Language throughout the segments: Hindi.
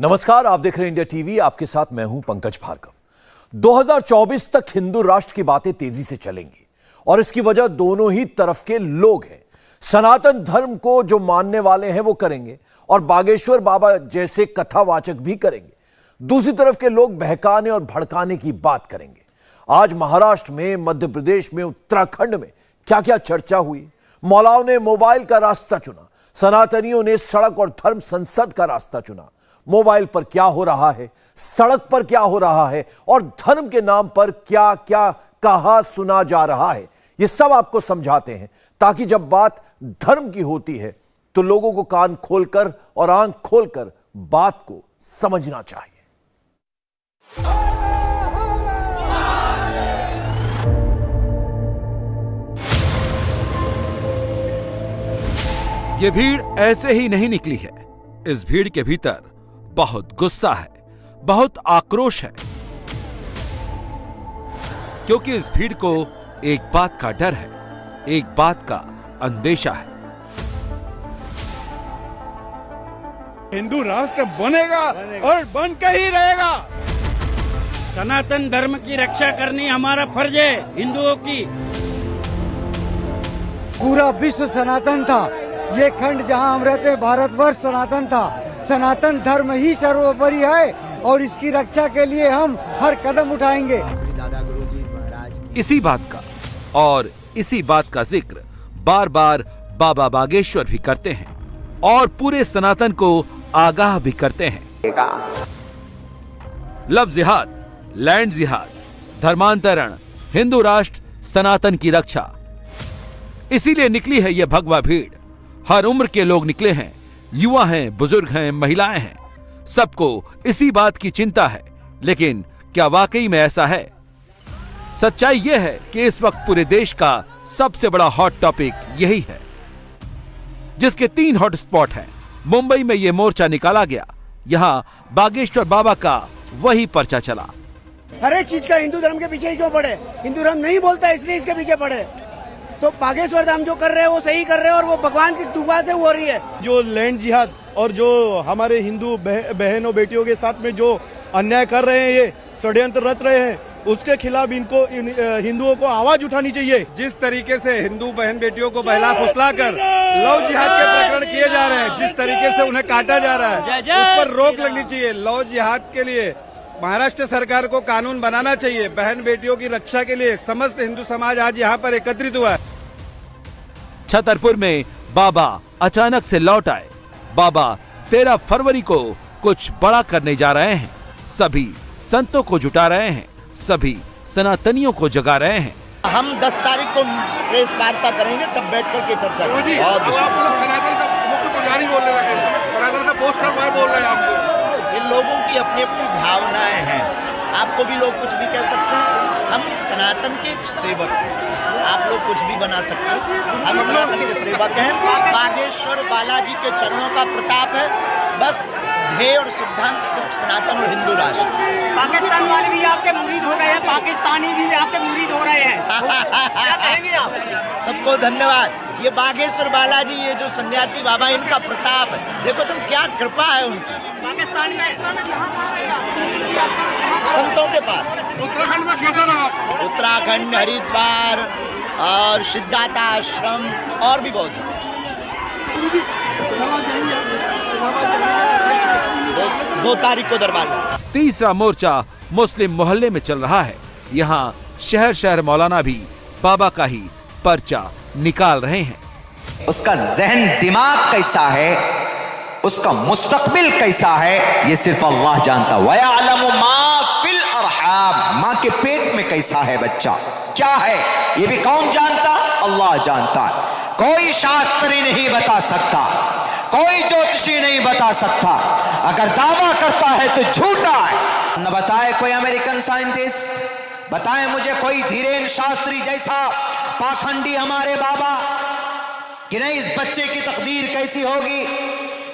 नमस्कार, आप देख रहे हैं इंडिया टीवी। आपके साथ मैं हूं पंकज भार्गव। 2024 तक हिंदू राष्ट्र की बातें तेजी से चलेंगी और इसकी वजह दोनों ही तरफ के लोग हैं। सनातन धर्म को जो मानने वाले हैं वो करेंगे और बागेश्वर बाबा जैसे कथावाचक भी करेंगे। दूसरी तरफ के लोग बहकाने और भड़काने की बात करेंगे। आज महाराष्ट्र में, मध्य प्रदेश में, उत्तराखंड में क्या क्या चर्चा हुई। मौलाओं ने मोबाइल का रास्ता चुना, सनातनियों ने सड़क और धर्म संसद का रास्ता चुना। मोबाइल पर क्या हो रहा है, सड़क पर क्या हो रहा है और धर्म के नाम पर क्या क्या कहा सुना जा रहा है, ये सब आपको समझाते हैं ताकि जब बात धर्म की होती है तो लोगों को कान खोलकर और आंख खोलकर बात को समझना चाहिए। ये भीड़ ऐसे ही नहीं निकली है। इस भीड़ के भीतर बहुत गुस्सा है, बहुत आक्रोश है, क्योंकि इस भीड़ को एक बात का डर है, एक बात का अंदेशा है। हिंदू राष्ट्र बनेगा और बन के ही रहेगा। सनातन धर्म की रक्षा करनी हमारा फर्ज है हिंदुओं की। पूरा विश्व सनातन था। ये खंड जहां हम रहते, भारतवर्ष सनातन था। सनातन धर्म ही सर्वोपरि है और इसकी रक्षा के लिए हम हर कदम उठाएंगे। इसी बात का और इसी बात का जिक्र बार बार बाबा बागेश्वर भी करते हैं और पूरे सनातन को आगाह भी करते हैं। लव जिहाद, लैंड जिहाद, धर्मांतरण, हिंदू राष्ट्र, सनातन की रक्षा, इसीलिए निकली है यह भगवा भीड़। हर उम्र के लोग निकले हैं, युवा हैं, बुजुर्ग हैं, महिलाएं हैं, सबको इसी बात की चिंता है। लेकिन क्या वाकई में ऐसा है? सच्चाई यह है कि इस वक्त पूरे देश का सबसे बड़ा हॉट टॉपिक यही है, जिसके 3 हॉट स्पॉट हैं। मुंबई में यह मोर्चा निकाला गया, यहां बागेश्वर बाबा का वही पर्चा चला। हर एक चीज का हिंदू धर्म के पीछे ही क्यों पड़े? हिंदू धर्म नहीं बोलता इसलिए इसके पीछे पड़े। तो बागेश्वर धाम जो कर रहे हैं वो सही कर रहे हैं और वो भगवान की दुआ से हो रही है। जो लैंड जिहाद और जो हमारे हिंदू बहनों बेटियों के साथ में जो अन्याय कर रहे हैं, ये षड्यंत्र रच रहे हैं, उसके खिलाफ इनको हिंदुओं को आवाज उठानी चाहिए। जिस तरीके से हिंदू बहन बेटियों को बहला फुसला कर लव जिहाद के प्रकरण किए जा रहे हैं, जिस तरीके से उन्हें काटा जा रहा है, उस पर रोक लगनी चाहिए। लव जिहाद के लिए महाराष्ट्र सरकार को कानून बनाना चाहिए। बहन बेटियों की रक्षा के लिए समस्त हिंदू समाज आज यहाँ पर एकत्रित हुआ है। छतरपुर में बाबा अचानक से लौट आए। बाबा 13 फरवरी को कुछ बड़ा करने जा रहे हैं। सभी संतों को जुटा रहे हैं, सभी सनातनियों को जगा रहे हैं। हम 10 तारीख को प्रेस वार्ता करेंगे, तब बैठ करके चर्चा करेंगे। इन लोगों की अपनी अपनी भावनाएं हैं। आपको भी लोग कुछ भी कह सकते हैं। हम सनातन के सेवक हैं, आप लोग कुछ भी बना सकते हैं। हम सनातन के सेवक हैं। बागेश्वर बालाजी के चरणों का प्रताप है। बस ध्येय और सिद्धांत सिर्फ सनातन और हिंदू राष्ट्र। पाकिस्तान वाले भी आपके मुरीद हो रहे हैं, पाकिस्तानी भी आपके मुरीद हो रहे हैं। क्या कहेंगे आप? सबको धन्यवाद। ये बागेश्वर बालाजी, ये जो सन्यासी बाबा, इनका प्रताप है। देखो तुम, क्या कृपा है उनकी। पाकिस्तान में संतों के पास उत्तराखंड में कैसा रहा? उत्तराखंड, हरिद्वार और सिद्धार्थ आश्रम और भी बहुत जगह। 2 तारीख को दरबार में। तीसरा मोर्चा मुस्लिम मोहल्ले में चल रहा है। यहाँ शहर शहर मौलाना भी बाबा का ही पर्चा निकाल रहे हैं। उसका जहन दिमाग कैसा है, उसका मुस्तकबिल कैसा है, ये सिर्फ अल्लाह जानता। वयअलमु मा फिल अरहाम, माँ के पेट में कैसा है बच्चा, क्या है, ये भी कौन जानता? अल्लाह जानता। कोई शास्त्री नहीं बता सकता, कोई ज्योतिषी नहीं बता सकता। अगर दावा करता है तो झूठा है। न बताए कोई अमेरिकन साइंटिस्ट, बताए मुझे कोई धीरेन शास्त्री जैसा पाखंडी हमारे बाबा कि नहीं इस बच्चे की तकदीर कैसी होगी,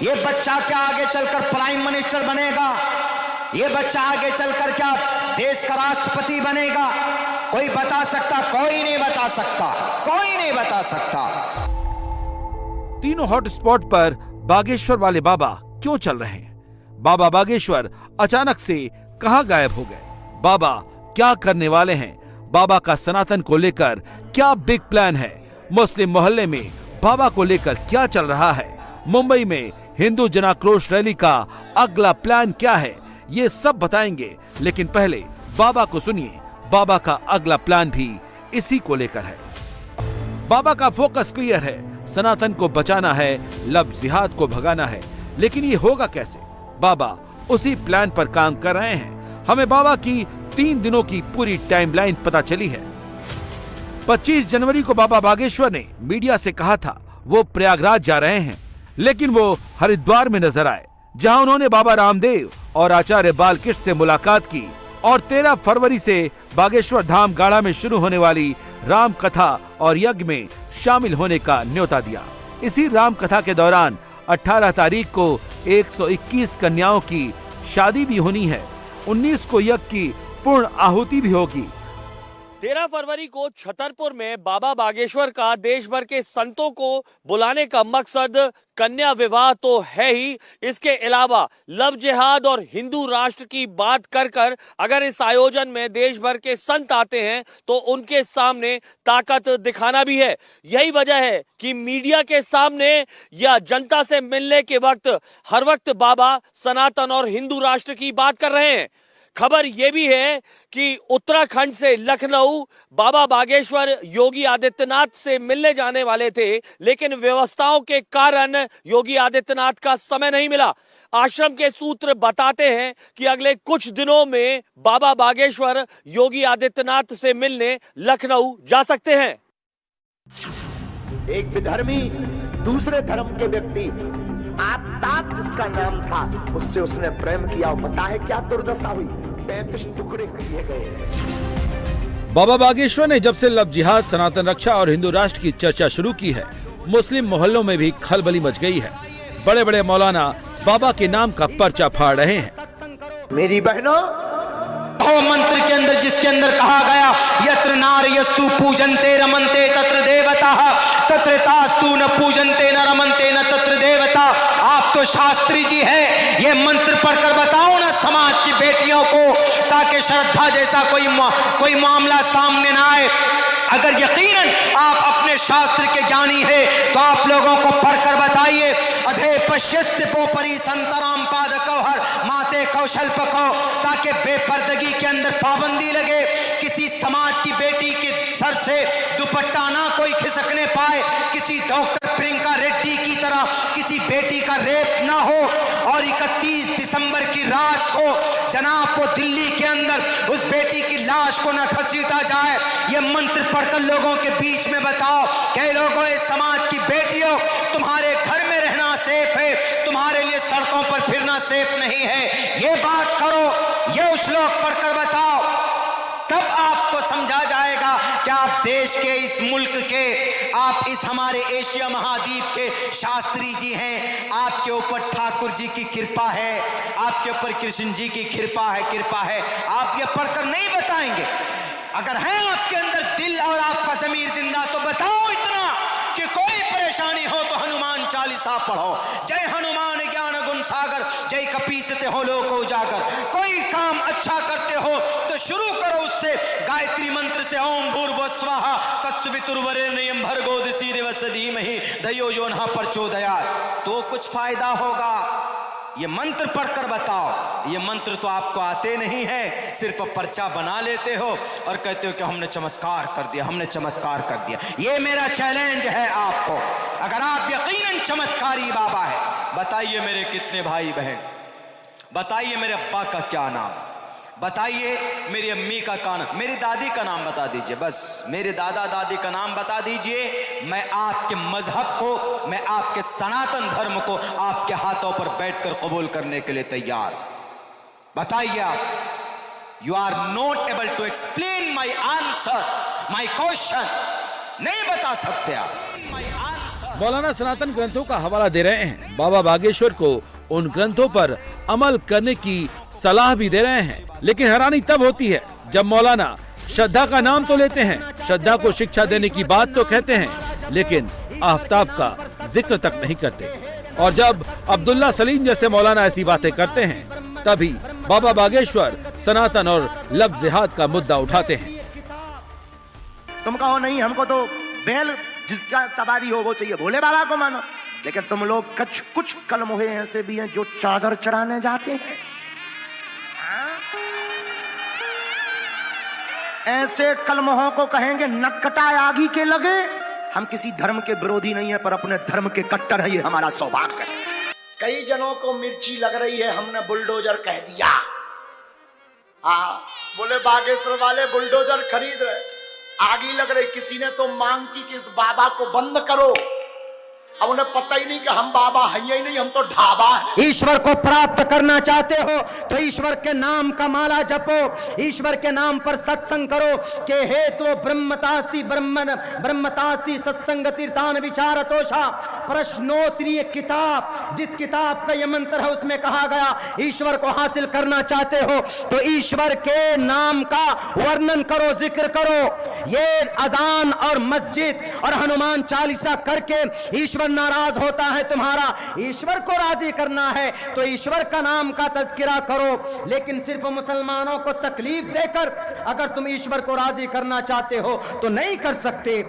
ये बच्चा क्या आगे चलकर प्राइम मिनिस्टर बनेगा, ये बच्चा आगे चलकर क्या देश का राष्ट्रपति बनेगा। कोई बता सकता? कोई नहीं बता सकता, कोई नहीं बता सकता। तीनों हॉट स्पॉट पर बागेश्वर वाले बाबा क्यों चल रहे हैं? बाबा बागेश्वर अचानक से कहां गायब हो गए? बाबा क्या करने वाले हैं? बाबा का सनातन को लेकर क्या बिग प्लान है? मुस्लिम मोहल्ले में बाबा को लेकर क्या चल रहा है? मुंबई में हिंदू जनाक्रोश रैली का अगला प्लान क्या है? ये सब बताएंगे, लेकिन पहले बाबा को सुनिए। बाबा का अगला प्लान भी इसी को लेकर है। बाबा का फोकस क्लियर है, सनातन को बचाना है, लव जिहाद को भगाना है। लेकिन ये होगा कैसे? बाबा उसी प्लान पर काम कर रहे हैं। हमें बाबा की 3 दिनों की पूरी टाइमलाइन पता चली है। 25 जनवरी को बाबा बागेश्वर ने मीडिया से कहा था वो प्रयागराज जा रहे हैं, लेकिन वो हरिद्वार में नजर आए, जहां उन्होंने बाबा रामदेव और आचार्य बालकृष्ण से मुलाकात की और 13 फरवरी से बागेश्वर धाम गाड़ा में शुरू होने वाली राम कथा और यज्ञ में शामिल होने का न्योता दिया। इसी राम कथा के दौरान 18 तारीख को 121 कन्याओं की शादी भी होनी है। 19 को यज्ञ की पूर्ण आहुति भी होगी। 13 फरवरी को छतरपुर में बाबा बागेश्वर का देश भर के संतों को बुलाने का मकसद कन्या विवाह तो है ही, इसके अलावा लव जिहाद और हिंदू राष्ट्र की बात कर अगर इस आयोजन में देश भर के संत आते हैं तो उनके सामने ताकत दिखाना भी है। यही वजह है कि मीडिया के सामने या जनता से मिलने के वक्त हर वक्त बाबा सनातन और हिंदू राष्ट्र की बात कर रहे हैं। खबर यह भी है कि उत्तराखंड से लखनऊ बाबा बागेश्वर योगी आदित्यनाथ से मिलने जाने वाले थे, लेकिन व्यवस्थाओं के कारण योगी आदित्यनाथ का समय नहीं मिला। आश्रम के सूत्र बताते हैं कि अगले कुछ दिनों में बाबा बागेश्वर योगी आदित्यनाथ से मिलने लखनऊ जा सकते हैं। एक विधर्मी दूसरे धर्म के व्यक्ति आफताब जिसका नाम था, उससे उसने प्रेम किया और पता है क्या दुर्दशा हुई? 35 टुकड़े किए गए। बाबा बागेश्वर ने जब से लव जिहाद, सनातन रक्षा और हिंदू राष्ट्र की चर्चा शुरू की है, मुस्लिम मोहल्लों में भी खलबली मच गई है। बड़े बड़े मौलाना बाबा के नाम का पर्चा फाड़ रहे हैं। मेरी बहनों, मंत्र के अंदर जिसके अंदर कहा गया यत्र नार्यस्तु पूजन्ते रमन्ते तत्र देवता तत्र तास्तु न पूजन्ते न रमन्ते न तत्र देवता। आप तो शास्त्री जी हैं, ये मंत्र पढ़कर बताओ ना समाज की बेटियों को, ताकि श्रद्धा जैसा कोई मामला सामने ना आए। अगर यकीनन आप अपने शास्त्र के ज्ञानी हैं तो आप लोगों को पढ़कर बताइए। अधे पश्यस्तिपो परी संतराम पाद कौहर माते कौशल पको, ताकि बेपर्दगी के अंदर पाबंदी लगे, किसी समाज की बेटी के सर से दुपट्टा ना कोई खिसकने पाए, किसी डॉक्टर प्रियंका रेड्डी की तरह किसी बेटी का रेप ना हो, और 31 दिसंबर की रात को जनाब को दिल्ली के अंदर उस बेटी की लाश को न घसीटा जाए। ये मंत्र पढ़कर लोगों के बीच में बताओ कि लोगों, इस समाज की बेटियों, तुम्हारे घर में रहना सेफ है, तुम्हारे लिए सड़कों पर फिरना सेफ नहीं है। ये बात करो, ये श्लोक पढ़कर बताओ, तब आपको समझा जाएगा कि आप देश के, इस मुल्क के, आप इस हमारे एशिया महाद्वीप के शास्त्री जी हैं। आपके ऊपर ठाकुर जी की कृपा है, आपके ऊपर कृष्ण जी की कृपा है। आप ये पढ़कर नहीं बताएंगे। अगर है आपके अंदर दिल और आपका ज़मीर जिंदा तो बताओ इतना कि कोई परेशानी हो तो हनुमान चालीसा पढ़ो। जय हनुमान ज्ञान गुण सागर, जय कपीसते हो लोक उजागर। कोई काम अच्छा करते हो तो शुरू करो उससे, गायत्री मंत्र से, ओम भूर्भुवः स्वः तत्सवितुर्वरेण्यं भर्गो दिवस्य धीमहि धियो यो नः प्रचोदयात्, तो कुछ फायदा होगा। ये मंत्र पढ़कर बताओ। ये मंत्र तो आपको आते नहीं है, सिर्फ पर्चा बना लेते हो और कहते हो कि हमने चमत्कार कर दिया। ये मेरा चैलेंज है आपको। अगर आप यकीनन चमत्कारी बाबा है, बताइए मेरे कितने भाई बहन, बताइए मेरे अब्बा का क्या नाम, बताइए मेरी अम्मी का नाम, मेरी दादी का नाम बता दीजिए, बस मेरे दादा दादी का नाम बता दीजिए। मैं आपके मजहब को, मैं आपके सनातन धर्म को आपके हाथों पर बैठकर कबूल करने के लिए तैयार। बताइए आप। You are not able to explain my answer, my question, नहीं बता सकते आप। मौलाना सनातन ग्रंथों का हवाला दे रहे हैं। बाबा बागेश्वर को उन ग्रंथों पर अमल करने की सलाह भी दे रहे हैं। लेकिन हैरानी तब होती है जब मौलाना श्रद्धा का नाम तो लेते हैं, श्रद्धा को शिक्षा देने की बात तो कहते हैं, लेकिन आफ्ताब का जिक्र तक नहीं करते। और जब अब्दुल्ला सलीम जैसे मौलाना ऐसी बातें करते हैं तभी बाबा बागेश्वर सनातन और लव जिहाद का मुद्दा उठाते हैं। तुम कहो नहीं, हमको तो बैल जिसका सवारी हो वो चाहिए, भोले बाबा को मानो। लेकिन तुम लोग कुछ कलमोहे ऐसे भी हैं जो चादर चढ़ाने जाते हैं। ऐसे कलमोहों को कहेंगे नक कटाए आगी के लगे। हम किसी धर्म के विरोधी नहीं है, पर अपने धर्म के कट्टर है, ये हमारा सौभाग्य है। कई जनों को मिर्ची लग रही है, हमने बुलडोजर कह दिया। बोले बागेश्वर वाले बुलडोजर खरीद रहे, आगी लग रही। किसी ने तो मांग की कि इस बाबा को बंद करो। अब उन्हें पता ही नहीं कि हम बाबा हैं ही नहीं, हम तो ढाबा हैं। ईश्वर को प्राप्त करना चाहते हो तो ईश्वर के नाम का माला जपो, ईश्वर के नाम पर सत्संग करो। के हेतु ब्रह्मतास्ति सत्संग तीर्थान विचारतोषा। प्रश्नोत्तरीय किताब, जिस किताब का यह मंत्र है उसमें कहा गया ईश्वर को हासिल करना चाहते हो तो ईश्वर के नाम का वर्णन करो, जिक्र करो। ये अजान और मस्जिद और हनुमान चालीसा करके ईश्वर नाराज होता है तुम्हारा। ईश्वर को राजी करना है तो ईश्वर का नाम का तज़किरा करो, लेकिन सिर्फ मुसलमानों को तकलीफ देकर अगर तुम ईश्वर को राजी करना चाहते हो तो नहीं कर सकते।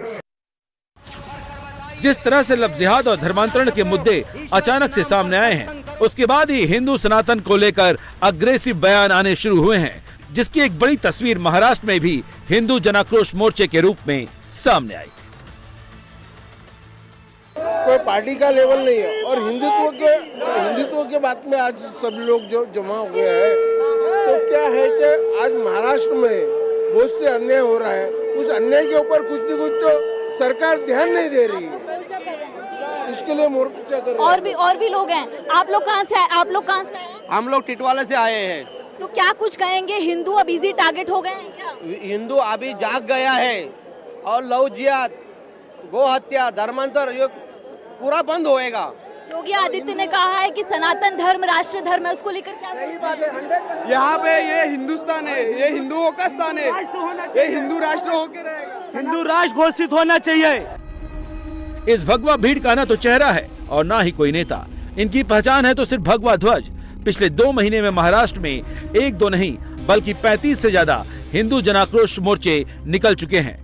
जिस तरह से लव जिहाद और धर्मांतरण के मुद्दे अचानक से सामने आए हैं, उसके बाद ही हिंदू सनातन को लेकर अग्रेसिव बयान आने शुरू हुए हैं, जिसकी एक बड़ी तस्वीर महाराष्ट्र में भी हिंदू जनाक्रोश मोर्चे के रूप में सामने आई। कोई पार्टी का लेवल नहीं है और हिंदुत्व के बात में आज सब लोग जो जमा हो गए हैं, तो क्या है कि आज महाराष्ट्र में बहुत से अन्याय हो रहा है। उस अन्याय के ऊपर कुछ न कुछ तो सरकार ध्यान नहीं दे रही है, इसके लिए मोर्चा कर रहे हैं। और भी लोग हैं। आप लोग कहाँ से आए? हम लोग टिटवाला से आए हैं। तो क्या कुछ कहेंगे? हिंदू अब इजी टारगेट हो गए हैं क्या? हिंदू अभी जाग गया है और लव जिहाद, गो हत्या, धर्मांतर ये पूरा बंद होएगा। योगी आदित्य ने कहा है कि सनातन धर्म राष्ट्र धर्म है, उसको लेकर क्या? यहाँ पे ये हिंदुस्तान है, ये हिंदुओं का स्थान है, ये हिंदू राष्ट्र होकर रहेगा। हिंदू राष्ट्र घोषित होना चाहिए। इस भगवा भीड़ का ना तो चेहरा है और ना ही कोई नेता। इनकी पहचान है तो सिर्फ भगवा ध्वज। पिछले 2 महीने में महाराष्ट्र में 1-2 नहीं बल्कि 35 से ज्यादा हिंदू जनाक्रोश मोर्चे निकल चुके हैं।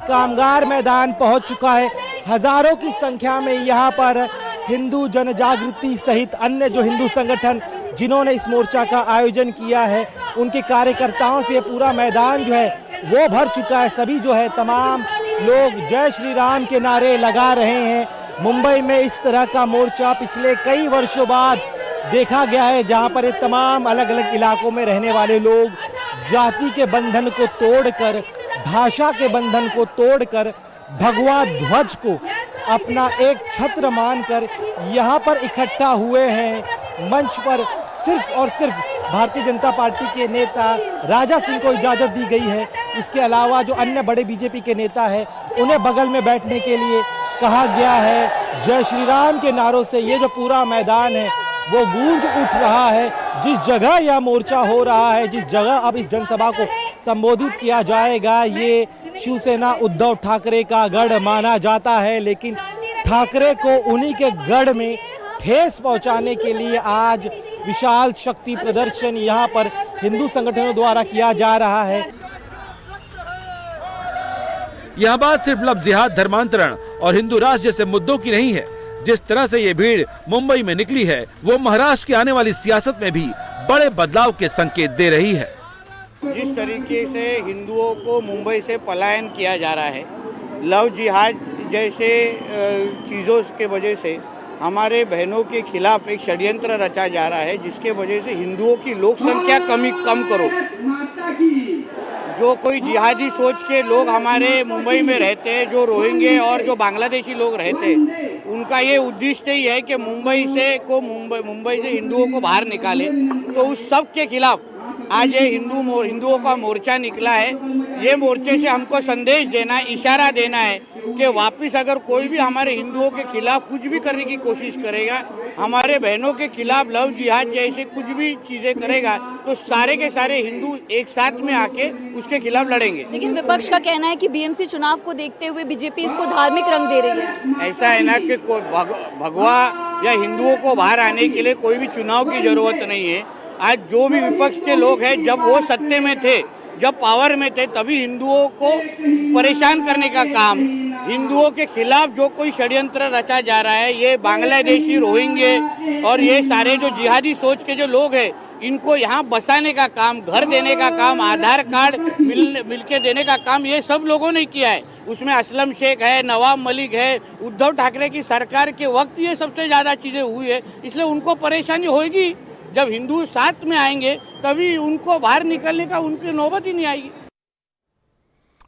कामगार मैदान पहुंच चुका है। हजारों की संख्या में यहाँ पर हिंदू जन जागृति सहित अन्य जो हिंदू संगठन जिन्होंने इस मोर्चा का आयोजन किया है, उनके कार्यकर्ताओं से पूरा मैदान जो है वो भर चुका है। सभी जो है तमाम लोग जय श्री राम के नारे लगा रहे हैं। मुंबई में इस तरह का मोर्चा पिछले कई वर्षों बाद देखा गया है, जहाँ पर ये तमाम अलग अलग इलाकों में रहने वाले लोग जाति के बंधन को तोड़कर, भाषा के बंधन को तोड़कर, भगवा ध्वज को अपना एक छत्र मानकर यहाँ पर इकट्ठा हुए हैं। मंच पर सिर्फ और सिर्फ भारतीय जनता पार्टी के नेता राजा सिंह को इजाजत दी गई है। इसके अलावा जो अन्य बड़े बीजेपी के नेता हैं उन्हें बगल में बैठने के लिए कहा गया है। जय श्री राम के नारों से ये जो पूरा मैदान है वो गूंज उठ रहा है। जिस जगह यह मोर्चा हो रहा है, जिस जगह अब इस जनसभा को संबोधित किया जाएगा, ये शिवसेना उद्धव ठाकरे का गढ़ माना जाता है। लेकिन ठाकरे को उन्हीं के गढ़ में ठेस पहुंचाने के लिए आज विशाल शक्ति प्रदर्शन यहाँ पर हिंदू संगठनों द्वारा किया जा रहा है। यह बात सिर्फ लव जिहाद, धर्मांतरण और हिंदू राष्ट्र जैसे मुद्दों की नहीं है। जिस तरह से ये भीड़ मुंबई में निकली है वो महाराष्ट्र की आने वाली सियासत में भी बड़े बदलाव के संकेत दे रही है। जिस तरीके से हिंदुओं को मुंबई से पलायन किया जा रहा है, लव जिहाद जैसे चीज़ों के वजह से हमारे बहनों के खिलाफ एक षड्यंत्र रचा जा रहा है, जिसके वजह से हिंदुओं की लोक संख्या कम करो। जो कोई जिहादी सोच के लोग हमारे मुंबई में रहते हैं, जो रोहिंग्या और जो बांग्लादेशी लोग रहते हैं, उनका ये उद्देश्य ही है कि मुंबई से हिंदुओं को बाहर निकाले। तो उस सब के खिलाफ आज ये हिंदुओं का मोर्चा निकला है। ये मोर्चे से हमको संदेश देना है, इशारा देना है कि वापस अगर कोई भी हमारे हिंदुओं के खिलाफ कुछ भी करने की कोशिश करेगा, हमारे बहनों के खिलाफ लव जिहाद जैसे कुछ भी चीजें करेगा, तो सारे के सारे हिंदू एक साथ में आके उसके खिलाफ लड़ेंगे। लेकिन विपक्ष का कहना है कि बीएमसी चुनाव को देखते हुए बीजेपी इसको धार्मिक रंग दे रही है। ऐसा है ना कि भगवा या हिंदुओं को बाहर आने के लिए कोई भी चुनाव की जरूरत नहीं है। आज जो भी विपक्ष के लोग हैं, जब वो सत्ते में थे, जब पावर में थे, तभी हिंदुओं को परेशान करने का काम, हिंदुओं के खिलाफ जो कोई षड्यंत्र रचा जा रहा है, ये बांग्लादेशी, रोहिंग्या और ये सारे जो जिहादी सोच के जो लोग हैं, इनको यहाँ बसाने का काम, घर देने का काम, आधार कार्ड मिलके देने का काम, ये सब लोगों ने किया है। उसमें असलम शेख है, नवाब मलिक है, उद्धव ठाकरे की सरकार के वक्त ये सबसे ज़्यादा चीज़ें हुई है। इसलिए उनको परेशानी होगी। जब हिंदू साथ में आएंगे तभी उनको बाहर निकलने का उनकी नौबत ही नहीं आएगी।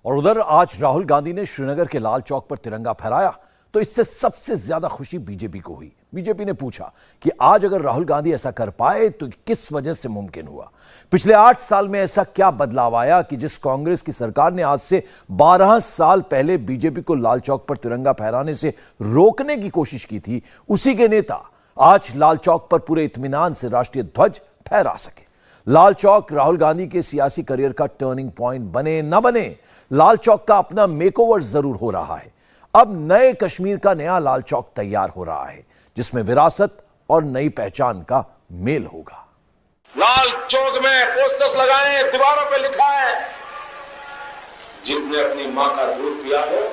और उधर आज राहुल गांधी ने श्रीनगर के लाल चौक पर तिरंगा फहराया, तो इससे सबसे ज्यादा खुशी बीजेपी को हुई। बीजेपी ने पूछा कि आज अगर राहुल गांधी ऐसा कर पाए तो किस वजह से मुमकिन हुआ। पिछले 8 साल में ऐसा क्या बदलाव आया कि जिस कांग्रेस की सरकार ने आज से 12 साल पहले बीजेपी को लाल चौक पर तिरंगा फहराने से रोकने की कोशिश की थी, उसी के नेता आज लाल चौक पर पूरे इत्मीनान से राष्ट्रीय ध्वज फहरा सके। लाल चौक राहुल गांधी के सियासी करियर का टर्निंग पॉइंट बने न बने, लाल चौक का अपना मेकओवर जरूर हो रहा है। अब नए कश्मीर का नया लाल चौक तैयार हो रहा है, जिसमें विरासत और नई पहचान का मेल होगा। लाल चौक में पोस्टर्स लगाए, दीवारों पे लिखा है, जिसने अपनी मां का दूध पिया हो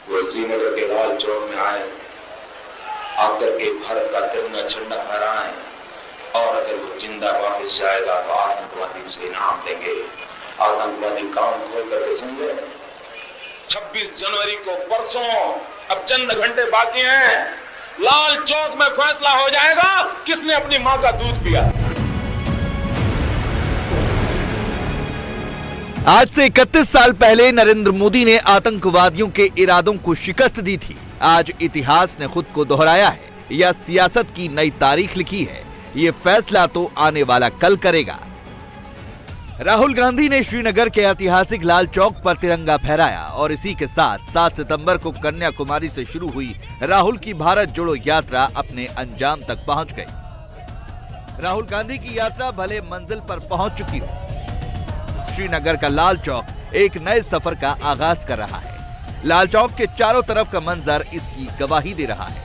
वो श्रीनगर के लाल चौक में आए, आकर के भारत का तिरंगा झंडा फहराएं, और अगर वो जिंदा वापस जाएगा तो आतंकवादी उसे इनाम देंगे। आतंकवादी काम खोल करके समझे। 26 जनवरी को परसों, अब चंद घंटे बाकी हैं, लाल चौक में फैसला हो जाएगा किसने अपनी मां का दूध पिया। आज से 31 साल पहले नरेंद्र मोदी ने आतंकवादियों के इरादों को शिकस्त दी थी। आज इतिहास ने खुद को दोहराया है या सियासत की नई तारीख लिखी है, ये फैसला तो आने वाला कल करेगा। राहुल गांधी ने श्रीनगर के ऐतिहासिक लाल चौक पर तिरंगा फहराया और इसी के साथ 7 सितंबर को कन्याकुमारी से शुरू हुई राहुल की भारत जोड़ो यात्रा अपने अंजाम तक पहुंच गई। राहुल गांधी की यात्रा भले मंजिल पर पहुंच चुकी हो, श्रीनगर का लाल चौक एक नए सफर का आगाज कर रहा है। लाल चौक के चारों तरफ का मंजर इसकी गवाही दे रहा है।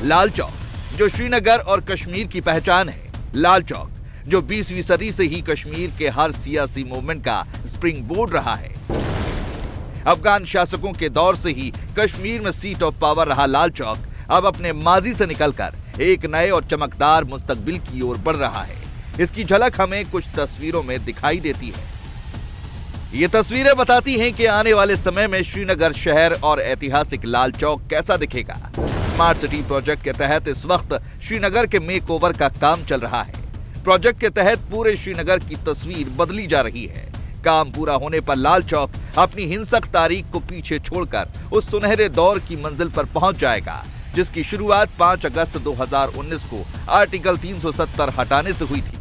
लाल चौक जो श्रीनगर और कश्मीर की पहचान है, लाल चौक जो 20वीं सदी से ही कश्मीर के हर सियासी मूवमेंट का स्प्रिंग बोर्ड रहा है। अफगान शासकों के दौर से ही कश्मीर में सीट ऑफ पावर रहा लाल चौक अब अपने माजी से निकलकर एक नए और चमकदार मुस्तकबिल की ओर बढ़ रहा है। इसकी झलक हमें कुछ तस्वीरों में दिखाई देती है। ये तस्वीरें बताती हैं कि आने वाले समय में श्रीनगर शहर और ऐतिहासिक लाल चौक कैसा दिखेगा। स्मार्ट सिटी प्रोजेक्ट के तहत इस वक्त श्रीनगर के मेकओवर का काम चल रहा है। प्रोजेक्ट के तहत पूरे श्रीनगर की तस्वीर बदली जा रही है। काम पूरा होने पर लाल चौक अपनी हिंसक तारीख को पीछे छोड़कर उस सुनहरे दौर की मंजिल पर पहुंच जाएगा, जिसकी शुरुआत 5 अगस्त 2019 को आर्टिकल 370 हटाने से हुई थी।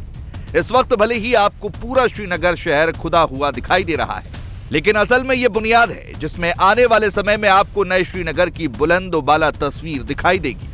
इस वक्त भले ही आपको पूरा श्रीनगर शहर खुदा हुआ दिखाई दे रहा है, लेकिन असल में ये बुनियाद है जिसमें आने वाले समय में आपको नए श्रीनगर की बुलंद बाला तस्वीर दिखाई देगी।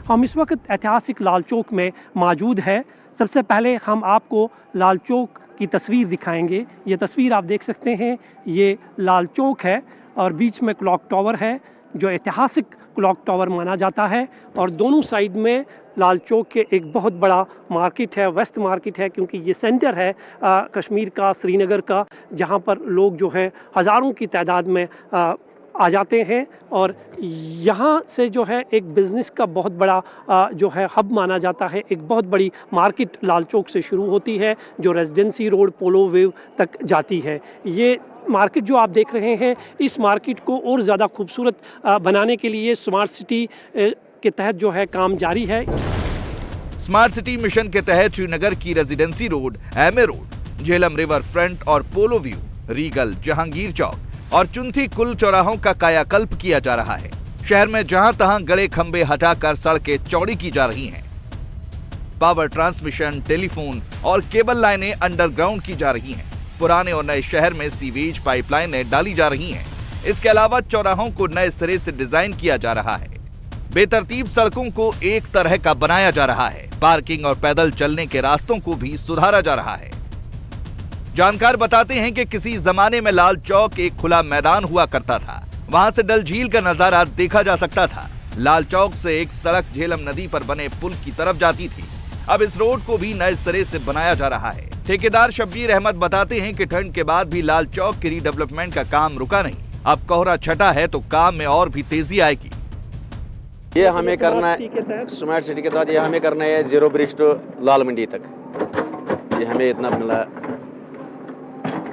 हम इस वक्त ऐतिहासिक लाल चौक में मौजूद है। सबसे पहले हम आपको लाल चौक की तस्वीर दिखाएंगे। ये तस्वीर आप देख सकते हैं, ये लाल चौक है और बीच में क्लॉक टावर है जो ऐतिहासिक क्लॉक टावर माना जाता है, और दोनों साइड में लाल चौक के एक बहुत बड़ा मार्केट है, वेस्ट मार्केट है, क्योंकि ये सेंटर है कश्मीर का, श्रीनगर का, जहाँ पर लोग जो है हज़ारों की तादाद में आ जाते हैं। और यहाँ से जो है एक बिज़नेस का बहुत बड़ा जो है हब माना जाता है। एक बहुत बड़ी मार्केट लाल चौक से शुरू होती है जो रेजिडेंसी रोड, पोलो वेव तक जाती है। ये मार्केट जो आप देख रहे हैं, इस मार्केट को और ज़्यादा खूबसूरत बनाने के लिए स्मार्ट सिटी के तहत जो है काम जारी है। स्मार्ट सिटी मिशन के तहत श्रीनगर की residency road, MA road, Jhelum river front और पोलो व्यू, रीगल, जहांगीर चौक और चुंथी कुल चौराहों का कायाकल्प किया जा रहा है। शहर में जहां तहां गड़े खंबे हटाकर सड़कें चौड़ी की जा रही हैं। पावर ट्रांसमिशन, टेलीफोन और केबल लाइनें अंडरग्राउंड की जा रही हैं। पुराने और नए शहर में सीवेज पाइपलाइनें डाली जा रही हैं। इसके अलावा चौराहों को नए सिरे से डिजाइन किया जा रहा है। बेतरतीब सड़कों को एक तरह का बनाया जा रहा है। पार्किंग और पैदल चलने के रास्तों को भी सुधारा जा रहा है। जानकार बताते हैं कि किसी जमाने में लाल चौक एक खुला मैदान हुआ करता था। वहां से डल झील का नजारा देखा जा सकता था। लाल चौक से एक सड़क झेलम नदी पर बने पुल की तरफ जाती थी। अब इस रोड को भी नए सिरे से बनाया जा रहा है। ठेकेदार शब्बीर अहमद बताते हैं कि ठंड के बाद भी लाल चौक के रीडेवलपमेंट का काम रुका नहीं। अब कोहरा छटा है तो काम में और भी तेजी आएगी। ये हमें करना है स्मार्ट सिटी के तहत, ये हमें करना है जीरो ब्रिज टू लाल मंडी तक। ये हमें इतना मिला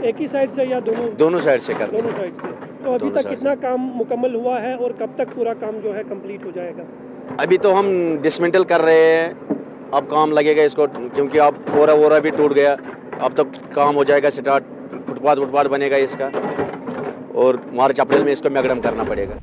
एक ही साइड से या दोनों साइड से करना? दोनों साइड से। तो अभी तक कितना काम मुकम्मल हुआ है और कब तक पूरा काम जो है कंप्लीट हो जाएगा? अभी तो हम डिसमेंटल कर रहे हैं, अब काम लगेगा इसको, क्योंकि अब कोहरा भी टूट गया। अब तो काम हो जाएगा स्टार्ट, फुटपाथ बनेगा इसका और मार्च अप्रैल में इसको मैगडम करना पड़ेगा।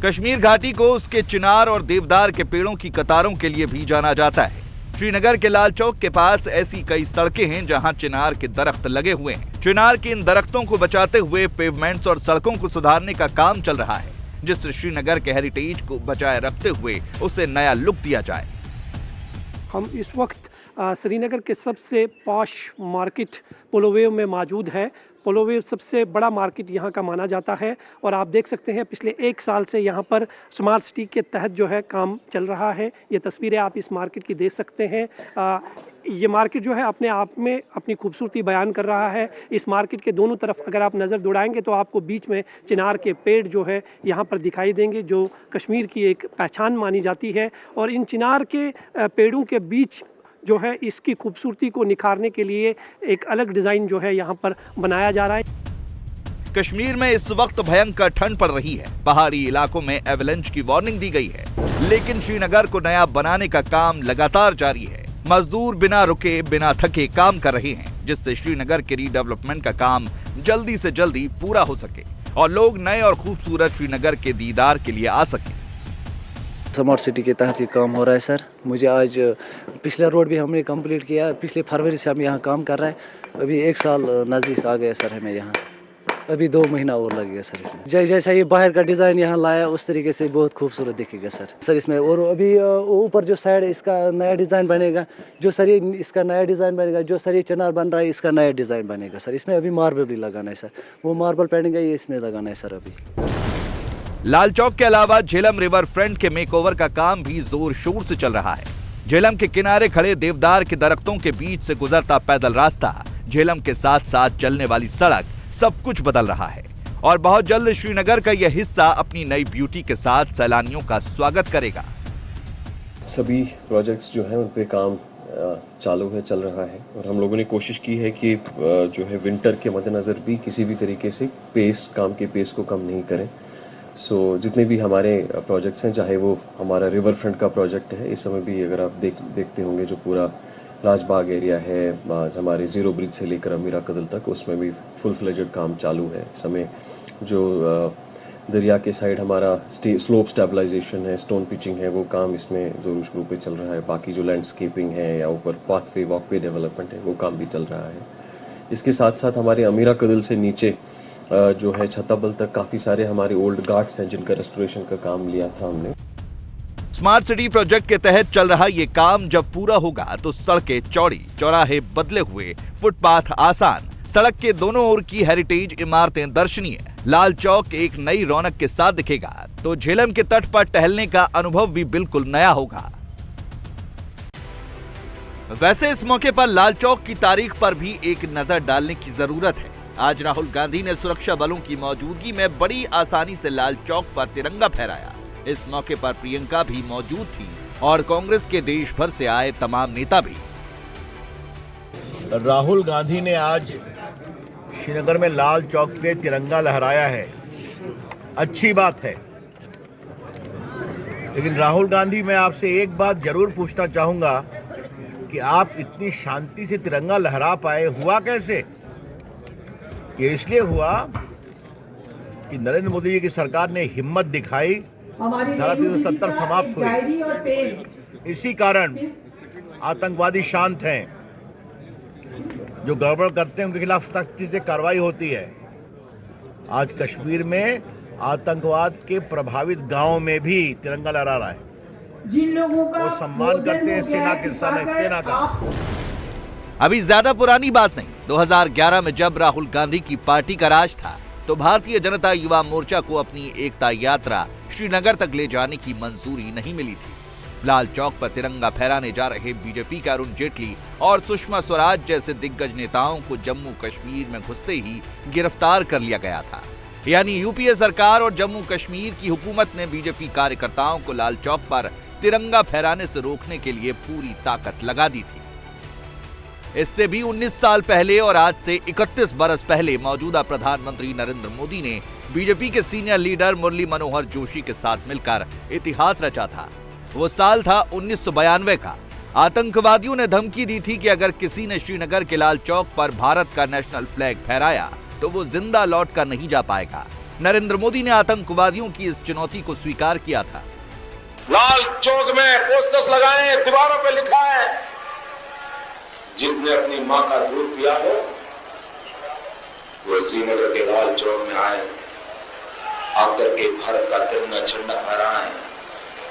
कश्मीर घाटी को उसके चिनार और देवदार के पेड़ों की कतारों के लिए भी जाना जाता है। श्रीनगर के लाल चौक के पास ऐसी कई सड़कें हैं जहां चिनार के दरख्त लगे हुए हैं। चिनार के इन दरख्तों को बचाते हुए पेवमेंट्स और सड़कों को सुधारने का काम चल रहा है, जिससे श्रीनगर के हेरिटेज को बचाए रखते हुए उसे नया लुक दिया जाए। हम इस वक्त श्रीनगर के सबसे पॉश मार्केट पोलोवेव में मौजूद है। पोलोवेव सबसे बड़ा मार्केट यहाँ का माना जाता है और आप देख सकते हैं पिछले 1 साल से यहाँ पर स्मार्ट सिटी के तहत जो है काम चल रहा है। ये तस्वीरें आप इस मार्केट की देख सकते हैं। ये मार्केट जो है अपने आप में अपनी खूबसूरती बयान कर रहा है। इस मार्केट के दोनों तरफ अगर आप नज़र दौड़ाएंगे तो आपको बीच में चिनार के पेड़ जो है यहाँ पर दिखाई देंगे, जो कश्मीर की एक पहचान मानी जाती है। और इन चिनार के पेड़ों के बीच जो है इसकी खूबसूरती को निखारने के लिए एक अलग डिजाइन जो है यहाँ पर बनाया जा रहा है। कश्मीर में इस वक्त भयंकर ठंड पड़ रही है। पहाड़ी इलाकों में एवलांच की वार्निंग दी गई है, लेकिन श्रीनगर को नया बनाने का काम लगातार जारी है। मजदूर बिना रुके बिना थके काम कर रहे हैं, जिससे श्रीनगर के रीडेवलपमेंट का काम जल्दी से जल्दी पूरा हो सके और लोग नए और खूबसूरत श्रीनगर के दीदार के लिए आ सके। स्मार्ट सिटी के तहत ये काम हो रहा है सर। मुझे आज पिछला रोड भी हमने कंप्लीट किया। पिछले फरवरी से हम यहाँ काम कर रहे हैं। अभी 1 साल नज़दीक आ गया सर हमें यहाँ। अभी 2 महीना और लगेगा सर इसमें। जैसा ये बाहर का डिज़ाइन यहाँ लाया उस तरीके से बहुत खूबसूरत दिखेगा सर इसमें। और अभी ऊपर जो साइड इसका नया डिज़ाइन बनेगा, जो सर ये इसका नया डिज़ाइन बनेगा, जो सर ये चिनार बन रहा है इसका नया डिज़ाइन बनेगा सर। इसमें अभी मार्बल भी लगाना है सर, वो मार्बल पैडिंग है ये इसमें लगाना है सर। अभी लाल चौक के अलावा झेलम रिवर फ्रंट के मेकओवर का काम भी जोर शोर से चल रहा है। झेलम के किनारे खड़े देवदार के दरख्तों के बीच से गुजरता पैदल रास्ता, झेलम के साथ साथ चलने वाली सड़क, सब कुछ बदल रहा है और बहुत जल्द श्रीनगर का यह हिस्सा अपनी नई ब्यूटी के साथ सैलानियों का स्वागत करेगा। सभी प्रोजेक्ट्स जो हैं उन पे काम चालू है, चल रहा है और हम लोगों ने कोशिश की है कि जो है विंटर के मद्देनज़र भी किसी भी तरीके से काम के पेस को कम नहीं करें। जितने भी हमारे प्रोजेक्ट्स हैं, चाहे वो हमारा रिवर फ्रंट का प्रोजेक्ट है, इस समय भी अगर आप देखते होंगे जो पूरा राजबाग एरिया है हमारे जीरो ब्रिज से लेकर अमीरा कदल तक, उसमें भी फुल फ्लेजेड काम चालू है इस समय। जो दरिया के साइड हमारा स्लोप स्टेबलाइजेशन है, स्टोन पिचिंग है, वो काम इसमें ज़रूर शुरू पे चल रहा है। बाकी जो लैंडस्केपिंग है या ऊपर पाथवे वॉकवे डेवलपमेंट है वो काम भी चल रहा है। इसके साथ साथ हमारे अमीरा कदल से नीचे जो है छत्ताबल तक काफ़ी सारे हमारे ओल्ड घाट्स हैं जिनका रेस्टोरेशन का काम लिया था हमने। स्मार्ट सिटी प्रोजेक्ट के तहत चल रहा ये काम जब पूरा होगा तो सड़कें चौड़ी, चौराहे बदले हुए, फुटपाथ आसान, सड़क के दोनों ओर की हेरिटेज इमारतें दर्शनीय, लाल चौक एक नई रौनक के साथ दिखेगा तो झेलम के तट पर टहलने का अनुभव भी बिल्कुल नया होगा। वैसे इस मौके पर लाल चौक की तारीख पर भी एक नजर डालने की जरूरत है। आज राहुल गांधी ने सुरक्षा बलों की मौजूदगी में बड़ी आसानी से लाल चौक पर तिरंगा फहराया। इस मौके पर प्रियंका भी मौजूद थी और कांग्रेस के देश भर से आए तमाम नेता भी। राहुल गांधी ने आज श्रीनगर में लाल चौक पे तिरंगा लहराया है, अच्छी बात है। लेकिन राहुल गांधी, मैं आपसे एक बात जरूर पूछना चाहूंगा कि आप इतनी शांति से तिरंगा लहरा पाए, हुआ कैसे? ये इसलिए हुआ कि नरेंद्र मोदी जी की सरकार ने हिम्मत दिखाई, धारा 370 समाप्त हुई। इसी कारण आतंकवादी शांत हैं, जो गड़बड़ करते हैं उनके खिलाफ सख्ती से कार्रवाई होती है। आज कश्मीर में आतंकवाद के प्रभावित गांव में भी तिरंगा लहरा रहा है। जिन लोगों का वो सम्मान करते हैं सेना का। अभी ज्यादा पुरानी बात नहीं, 2011 में जब राहुल गांधी की पार्टी का राज था तो भारतीय जनता युवा मोर्चा को अपनी एकता यात्रा श्रीनगर तक ले जाने की मंजूरी नहीं मिली थी। लाल चौक पर तिरंगा फहराने जा रहे बीजेपी के अरुण जेटली और सुषमा स्वराज जैसे दिग्गज नेताओं को जम्मू कश्मीर में घुसते ही गिरफ्तार कर लिया गया था। यानी यूपीए सरकार और जम्मू कश्मीर की हुकूमत ने बीजेपी कार्यकर्ताओं को लाल चौक पर तिरंगा फहराने से रोकने के लिए पूरी ताकत लगा दी थी। इससे भी 19 साल पहले और आज से 31 बरस पहले मौजूदा प्रधानमंत्री नरेंद्र मोदी ने बीजेपी के सीनियर लीडर मुरली मनोहर जोशी के साथ मिलकर इतिहास रचा था। वो साल था 1992 का। आतंकवादियों ने धमकी दी थी कि अगर किसी ने श्रीनगर के लाल चौक पर भारत का नेशनल फ्लैग फहराया तो वो जिंदा लौट कर नहीं जा पाएगा। नरेंद्र मोदी ने आतंकवादियों की इस चुनौती को स्वीकार किया था। लाल चौक में पोस्टर्स लगाए, दीवारों पे लिखा है, जिसने अपनी मां का दूध पिया हो वो श्रीनगर के लाल चौक में आए, आकर के भारत का तिरंगा झंडा फहराए,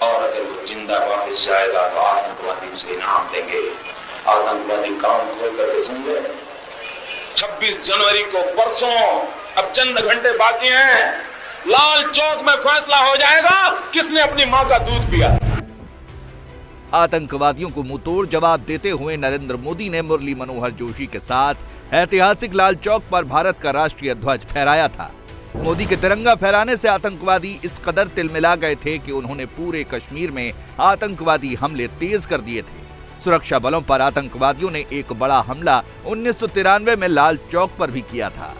और अगर वो जिंदा वापस जाएगा तो आतंकवादी उसे इनाम देंगे। आतंकवादी काम खोल करके सुन ले। 26 जनवरी को परसों, अब चंद घंटे बाकी हैं, लाल चौक में फैसला हो जाएगा किसने अपनी मां का दूध पिया। आतंकवादियों को मुंहतोड़ जवाब देते हुए नरेंद्र मोदी ने मुरली मनोहर जोशी के साथ ऐतिहासिक लाल चौक पर भारत का राष्ट्रीय ध्वज फहराया था। मोदी के तिरंगा फहराने से आतंकवादी इस कदर तिलमिला गए थे कि उन्होंने पूरे कश्मीर में आतंकवादी हमले तेज कर दिए थे। सुरक्षा बलों पर आतंकवादियों ने एक बड़ा हमला 1993 में लाल चौक पर भी किया था।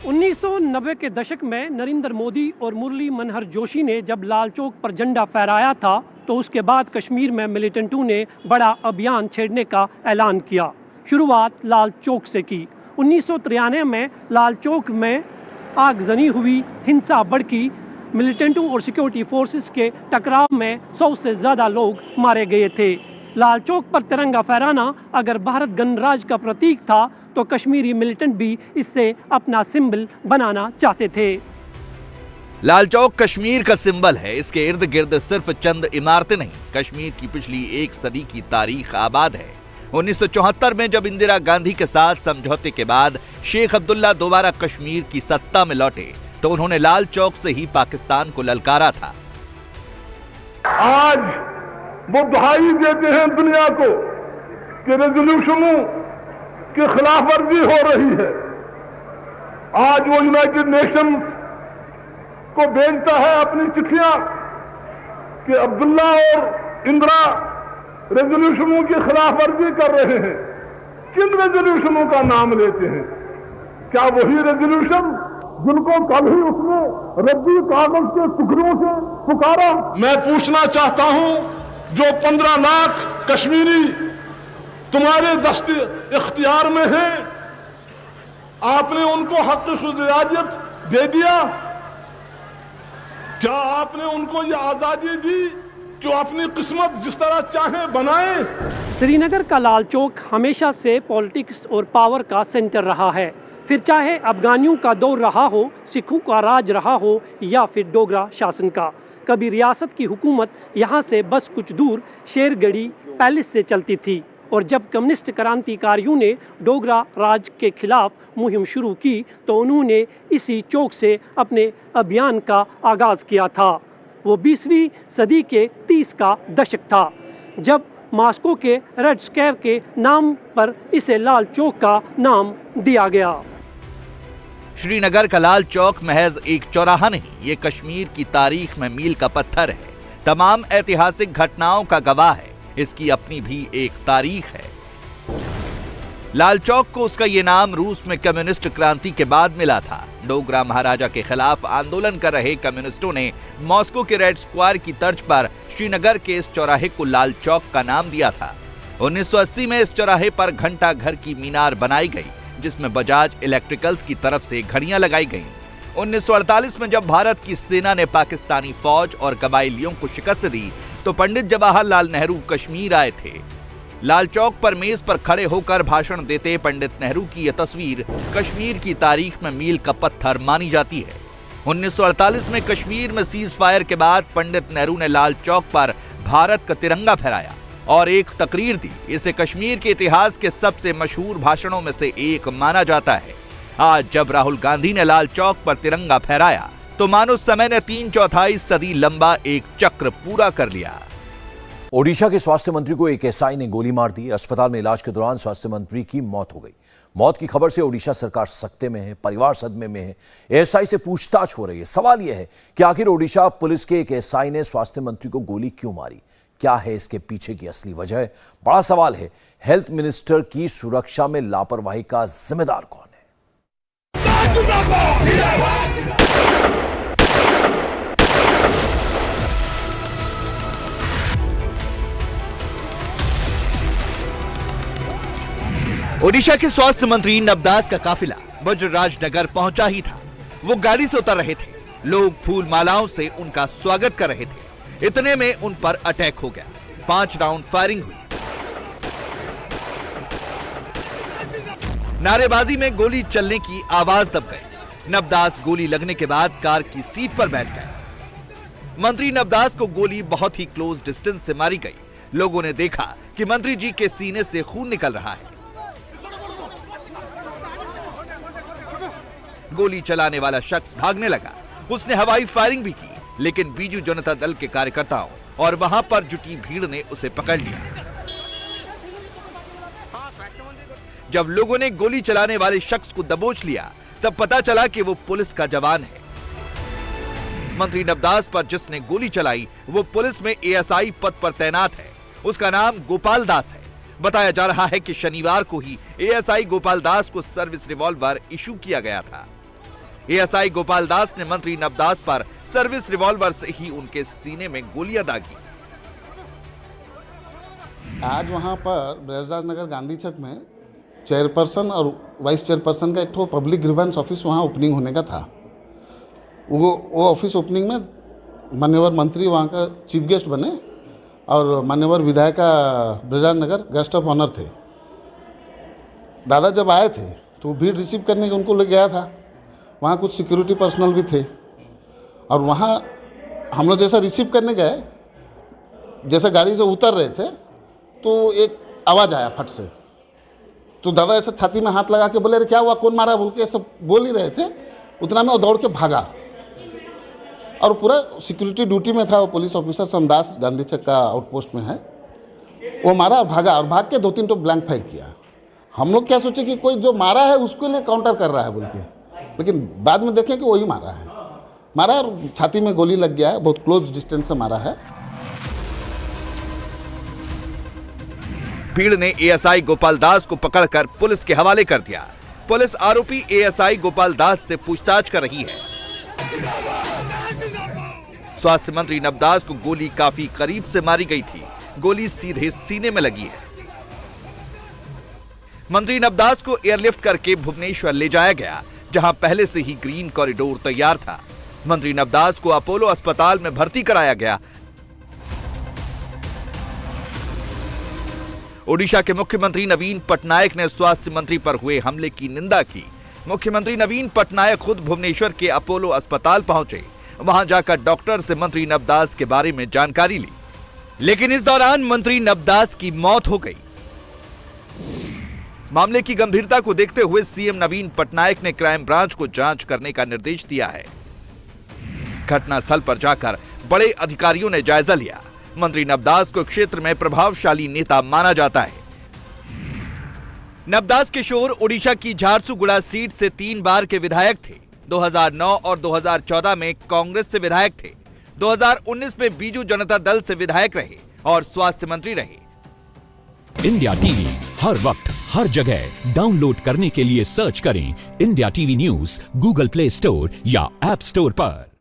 1990 के दशक में नरेंद्र मोदी और मुरली मनोहर जोशी ने जब लाल चौक पर झंडा फहराया था तो उसके बाद कश्मीर में मिलिटेंटों ने बड़ा अभियान छेड़ने का ऐलान किया। शुरुआत लाल चौक से की। 1993 में लाल चौक में आगजनी हुई, हिंसा भड़की, मिलिटेंटों और सिक्योरिटी फोर्सेस के टकराव में 100 से ज्यादा लोग मारे गए थे। लाल चौक पर तिरंगा फहराना अगर भारत गणराज्य का प्रतीक था तो कश्मीरी मिलिटेंट भी इससे अपना सिंबल बनाना चाहते थे। लाल चौक कश्मीर का सिंबल है। इसके इर्द गिर्द सिर्फ चंद इमारतें नहीं, कश्मीर की पिछली एक सदी की तारीख आबाद है। 1974 में जब इंदिरा गांधी के साथ समझौते के बाद शेख अब्दुल्ला दोबारा कश्मीर की सत्ता में लौटे तो उन्होंने लाल चौक से ही पाकिस्तान को ललकारा था। आज वो दुहाई देते हैं दुनिया को कि रेजोल्यूशनों की खिलाफ वर्जी हो रही है। आज वो यूनाइटेड नेशंस को भेजता है अपनी चिट्ठियां कि अब्दुल्ला और इंदिरा रेजोल्यूशनों की खिलाफ वर्जी कर रहे हैं। किन रेजोल्यूशनों का नाम लेते हैं? क्या वही रेजोल्यूशन जिनको कल ही उसने रद्दी कागज के टुकड़ों से पुकारा? मैं पूछना चाहता हूं, जो 15 लाख कश्मीरी तुम्हारे दस्ते इख्तियार में हैं, आपने उनको हक शुजाइयत दे दिया? क्या आपने उनको ये आजादी दी कि अपनी किस्मत जिस तरह चाहे बनाए? श्रीनगर का लाल चौक हमेशा से पॉलिटिक्स और पावर का सेंटर रहा है। फिर चाहे अफगानियों का दौर रहा हो, सिखों का राज रहा हो या फिर डोगरा शासन का। कभी रियासत की हुकूमत यहाँ से बस कुछ दूर शेरगढ़ी पैलेस से चलती थी और जब कम्युनिस्ट क्रांतिकारियों ने डोगरा राज के खिलाफ मुहिम शुरू की तो उन्होंने इसी चौक से अपने अभियान का आगाज किया था। वो 20वीं सदी के 30 का दशक था जब मॉस्को के रेड स्क्वायर के नाम पर इसे लाल चौक का नाम दिया गया। श्रीनगर का लाल चौक महज एक चौराहा नहीं, ये कश्मीर की तारीख में मील का पत्थर है। तमाम ऐतिहासिक घटनाओं का गवाह है। इसकी अपनी भी एक तारीख है। लाल चौक को उसका ये नाम रूस में कम्युनिस्ट क्रांति के बाद मिला था। डोगरा महाराजा के खिलाफ आंदोलन कर रहे कम्युनिस्टों ने मॉस्को के रेड स्क्वायर की तर्ज पर श्रीनगर के इस चौराहे को लाल चौक का नाम दिया था। 1980 में इस चौराहे पर घंटा घर की मीनार बनाई गई जिसमें बजाज इलेक्ट्रिकल्स की तरफ से घड़ियां लगाई गईं। 1948 में जब भारत की सेना ने पाकिस्तानी फौज और कबायलियों को शिकस्त दी तो पंडित जवाहरलाल नेहरू कश्मीर आए थे। लाल चौक पर मेज पर खड़े होकर भाषण देते पंडित नेहरू की यह तस्वीर कश्मीर की तारीख में मील का पत्थर मानी जाती है। 1948 में कश्मीर में सीज फायर के बाद पंडित नेहरू ने लाल चौक पर भारत का तिरंगा फहराया और एक तकरीर दी। इसे कश्मीर के इतिहास के सबसे मशहूर भाषणों में से एक माना जाता है। आज जब राहुल गांधी ने लाल चौक पर तिरंगा फहराया तो मानो समय ने 3/4 सदी लंबा एक चक्र पूरा कर लिया। ओडिशा के स्वास्थ्य मंत्री को एक एसआई ने गोली मार दी। अस्पताल में इलाज के दौरान स्वास्थ्य मंत्री की मौत हो गई। मौत की खबर से ओडिशा सरकार सकते में है, परिवार सदमे में है। एसआई से पूछताछ हो रही है। सवाल यह है कि आखिर ओडिशा पुलिस के एक एसआई ने स्वास्थ्य मंत्री को गोली क्यों मारी? क्या है इसके पीछे की असली वजह? बड़ा सवाल है, हेल्थ मिनिस्टर की सुरक्षा में लापरवाही का जिम्मेदार कौन है? ओडिशा के स्वास्थ्य मंत्री नबदास का काफिला वज्रराज नगर पहुंचा ही था। वो गाड़ी से उतर रहे थे। लोग फूल मालाओं से उनका स्वागत कर रहे थे। इतने में उन पर अटैक हो गया। 5 राउंड फायरिंग हुई। नारेबाजी में गोली चलने की आवाज दब गई। नबदास गोली लगने के बाद कार की सीट पर बैठ गए। मंत्री नबदास को गोली बहुत ही क्लोज डिस्टेंस से मारी गई। लोगों ने देखा कि मंत्री जी के सीने से खून निकल रहा है। गोली चलाने वाला शख्स भागने लगा। उसने हवाई फायरिंग भी की, लेकिन बीजू जनता दल के कार्यकर्ताओं और वहां पर जुटी भीड़ ने उसे पकड़ लिया। जब लोगों ने गोली चलाने वाले शख्स को दबोच लिया, तब पता चला कि वो पुलिस का जवान है। मंत्री नबदास पर जिसने गोली चलाई वो पुलिस में एएसआई पद पर तैनात है। उसका नाम गोपाल दास है। बताया जा रहा है कि शनिवार को ही एएसआई गोपाल दास को सर्विस रिवॉल्वर इशू किया गया था। एएसआई गोपाल दास ने मंत्री नबदास पर सर्विस रिवॉल्वर से ही उनके सीने में गोलियां दागी। आज वहां पर ब्रजराज नगर गांधी चौक में चेयरपर्सन और वाइस चेयरपर्सन का एक तो पब्लिक ग्रीवेंस ऑफिस वहां ओपनिंग होने का था। वो ऑफिस ओपनिंग में मान्यवर मंत्री वहां का चीफ गेस्ट बने और मान्यवर विधायक ब्रजराज नगर गेस्ट ऑफ ऑनर थे। दादा जब आए थे तो भीड़ रिसीव करने के उनको ले गया था। वहाँ कुछ सिक्योरिटी पर्सनल भी थे और वहाँ हम लोग जैसा रिसीव करने गए, जैसे गाड़ी से उतर रहे थे तो एक आवाज़ आया फट से। तो दादा ऐसे छाती में हाथ लगा के बोले, अरे क्या हुआ, कौन मारा बोल के सब बोल ही रहे थे। उतना में वो दौड़ के भागा और पूरा सिक्योरिटी ड्यूटी में था। वो पुलिस ऑफिसर समदास गांधी चौक का आउटपोस्ट में है। वो मारा और भागा और भाग के 2-3 तो ब्लैंक फायर किया। हम लोग क्या सोचे कि कोई जो मारा है उसके लिए काउंटर कर रहा है बोल के, लेकिन बाद में देखें कि वही मारा और छाती में गोली लग गया है। बहुत क्लोज डिस्टेंस से मारा है। भीड़ ने एएसआई गोपाल दास को पकड़कर पुलिस के हवाले कर दिया। पुलिस आरोपी एएसआई गोपाल दास से पूछताछ कर रही है। स्वास्थ्य मंत्री नबदास को गोली काफी करीब से मारी गई थी। गोली सीधे सीने में लगी है। मंत्री नबदास को एयरलिफ्ट करके भुवनेश्वर ले जाया गया, जहां पहले से ही ग्रीन कॉरिडोर तैयार था। मंत्री नबदास को अपोलो अस्पताल में भर्ती कराया गया। ओडिशा के मुख्यमंत्री नवीन पटनायक ने स्वास्थ्य मंत्री पर हुए हमले की निंदा की। मुख्यमंत्री नवीन पटनायक खुद भुवनेश्वर के अपोलो अस्पताल पहुंचे। वहां जाकर डॉक्टर से मंत्री नबदास के बारे में जानकारी ली, लेकिन इस दौरान मंत्री नबदास की मौत हो गई। मामले की गंभीरता को देखते हुए सीएम नवीन पटनायक ने क्राइम ब्रांच को जांच करने का निर्देश दिया है। घटनास्थल पर जाकर बड़े अधिकारियों ने जायजा लिया। मंत्री नबदास को क्षेत्र में प्रभावशाली नेता माना जाता है। नबदास किशोर ओडिशा की झारसुगुड़ा सीट से 3 बार के विधायक थे। 2009 और 2014 में कांग्रेस से विधायक थे। 2019 में बीजू जनता दल से विधायक रहे और स्वास्थ्य मंत्री रहे। इंडिया टीवी हर वक्त हर जगह डाउनलोड करने के लिए सर्च करें India TV news Google play store या ऐप स्टोर पर।